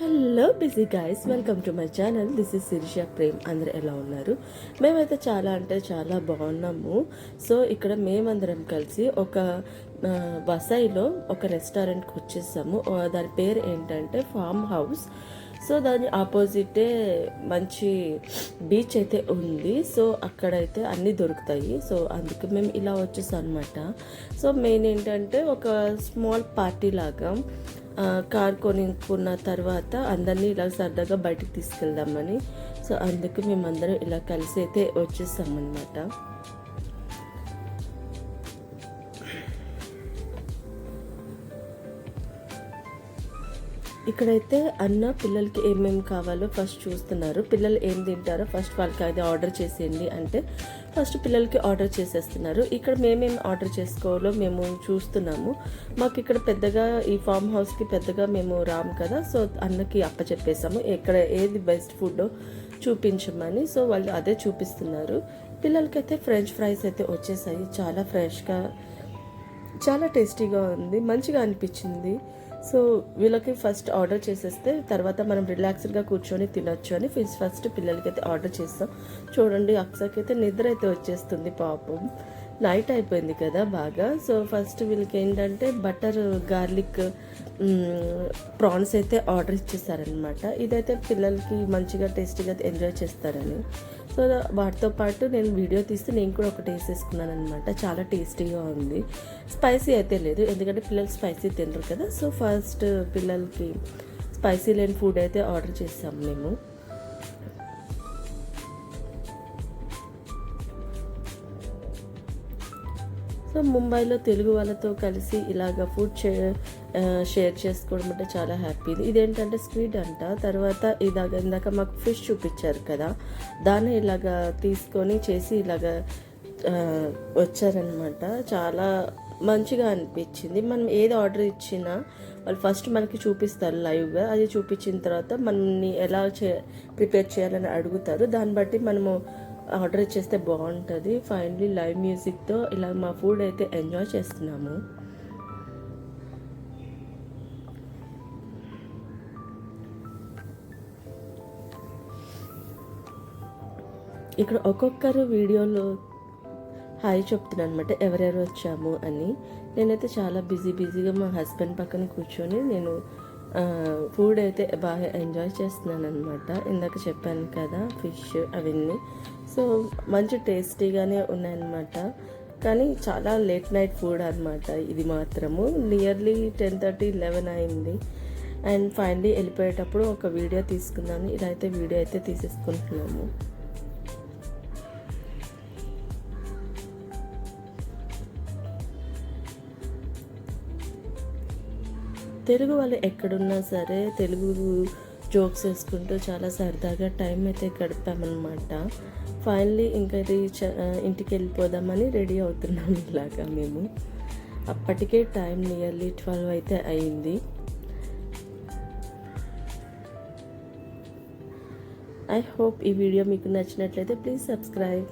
Hello busy guys, welcome to my channel. This is Sirisha Prem. అందరూ ఎలా ఉన్నారు? మేమైతే చాలా అంటే చాలా బాగున్నాము. సో ఇక్కడ మేమందరం కలిసి ఒక వసైలో ఒక రెస్టారెంట్కి వచ్చేసాము. దాని పేరు ఏంటంటే ఫామ్ హౌస్. సో దాని ఆపోజిటే మంచి బీచ్ అయితే ఉంది. సో అక్కడైతే అన్నీ దొరుకుతాయి. సో అందుకే మేము ఇలా వచ్చేసాం అనమాట. సో మెయిన్ ఏంటంటే ఒక స్మాల్ పార్టీ లాగా కార్ కొనుక్కున్న తర్వాత అందరినీ ఇలా సరదాగా బయటికి తీసుకెళ్దామని. సో అందుకు మేమందరం ఇలా కలిసి అయితే వచ్చేసామన్నమాట. ఇక్కడైతే అన్న పిల్లలకి ఏమేమి కావాలో ఫస్ట్ చూస్తున్నారు. పిల్లలు ఏం తింటారో ఫస్ట్ వాళ్ళకి అది ఆర్డర్ చేసేయండి అంటే ఫస్ట్ పిల్లలకి ఆర్డర్ చేసేస్తున్నారు. ఇక్కడ మేమేమి ఆర్డర్ చేసుకోవాలో మేము చూస్తున్నాము. మాకు ఇక్కడ పెద్దగా ఈ ఫామ్ హౌస్కి పెద్దగా మేము రాము కదా. సో అన్నకి అప్పచెప్పేసాము ఎక్కడ ఏది బెస్ట్ ఫుడ్ చూపించమని. సో వాళ్ళు అదే చూపిస్తున్నారు. పిల్లలకైతే ఫ్రెంచ్ ఫ్రైస్ అయితే వచ్చేసాయి. చాలా ఫ్రెష్గా, చాలా టేస్టీగా ఉంది, మంచిగా అనిపించింది. సో వీళ్ళకి ఫస్ట్ ఆర్డర్ చేసేస్తే తర్వాత మనం రిలాక్స్డ్గా కూర్చొని తినొచ్చు అని ఫస్ట్ పిల్లలకైతే ఆర్డర్ చేస్తాం. చూడండి, అక్సకైతే నిద్ర అయితే వచ్చేస్తుంది పాపం, నైట్ అయిపోయింది కదా బాగా. సో ఫస్ట్ వీళ్ళకి ఏంటంటే బటర్ గార్లిక్ ప్రాన్స్ అయితే ఆర్డర్ ఇచ్చేసారనమాట. ఇదైతే పిల్లలకి మంచిగా టేస్టీగా ఎంజాయ్ చేస్తారని. సో వాటితో పాటు నేను వీడియో తీస్తే నేను కూడా ఒకటి వేసేసుకున్నాను అనమాట. చాలా టేస్టీగా ఉంది. స్పైసీ అయితే లేదు, ఎందుకంటే పిల్లలు స్పైసీ తినరు కదా. సో ఫస్ట్ పిల్లలకి స్పైసీ లేని ఫుడ్ అయితే ఆర్డర్ చేసాము మేము. సో ముంబైలో తెలుగు వాళ్ళతో కలిసి ఇలాగ ఫుడ్ షేర్ చేసుకోవడం అంటే చాలా హ్యాపీ. ఇదేంటంటే స్క్విడ్ అంట. తర్వాత ఇందాక మాకు ఫిష్ చూపించారు కదా, దాన్ని ఇలాగ తీసుకొని చేసి ఇలాగ వచ్చారనమాట. చాలా మంచిగా అనిపించింది. మనం ఏది ఆర్డర్ ఇచ్చినా వాళ్ళు ఫస్ట్ మనకి చూపిస్తారు లైవ్గా. అది చూపించిన తర్వాత మనల్ని ఎలా ప్రిపేర్ చేయాలని అడుగుతారు. దాన్ని బట్టి మనము ఆర్డర్ చేస్తే బాగుంటుంది. ఫైనలీ లైవ్ మ్యూజిక్తో ఇలా మా ఫుడ్ అయితే ఎంజాయ్ చేస్తున్నాము. ఇక్కడ ఒక్కొక్కరు వీడియోలో హాయ్ చెప్తున్నాను అనమాట, ఎవరెవరు వచ్చాము అని. నేనైతే చాలా బిజీగా మా హస్బెండ్ పక్కన కూర్చొని నేను ఫుడ్ అయితే బాగా ఎంజాయ్ చేస్తున్నాను అనమాట. ఇందాక చెప్పాను కదా ఫిష్ అవన్నీ. సో మంచి టేస్టీగానే ఉన్నాయన్నమాట. కానీ చాలా లేట్ నైట్ ఫుడ్ అనమాట ఇది మాత్రము. నియర్లీ 10:30, 11 అయింది. అండ్ ఫైనలీ వెళ్ళిపోయేటప్పుడు ఒక వీడియో తీసుకున్నాను. ఇలా అయితే వీడియో అయితే తీసేసుకుంటున్నాము. తెలుగు వాళ్ళు ఎక్కడున్నా సరే తెలుగు జోక్స్ వేసుకుంటూ చాలా సరదాగా టైం అయితే గడిపామన్నమాట. ఫైనలీ ఇంకా ఇంటికి వెళ్ళిపోదామని రెడీ అవుతున్నాం ఇలాగా మేము. అప్పటికే టైం నియర్లీ 12 అయితే అయింది. ఐ హోప్ ఈ వీడియో మీకు నచ్చినట్లయితే ప్లీజ్ సబ్స్క్రైబ్.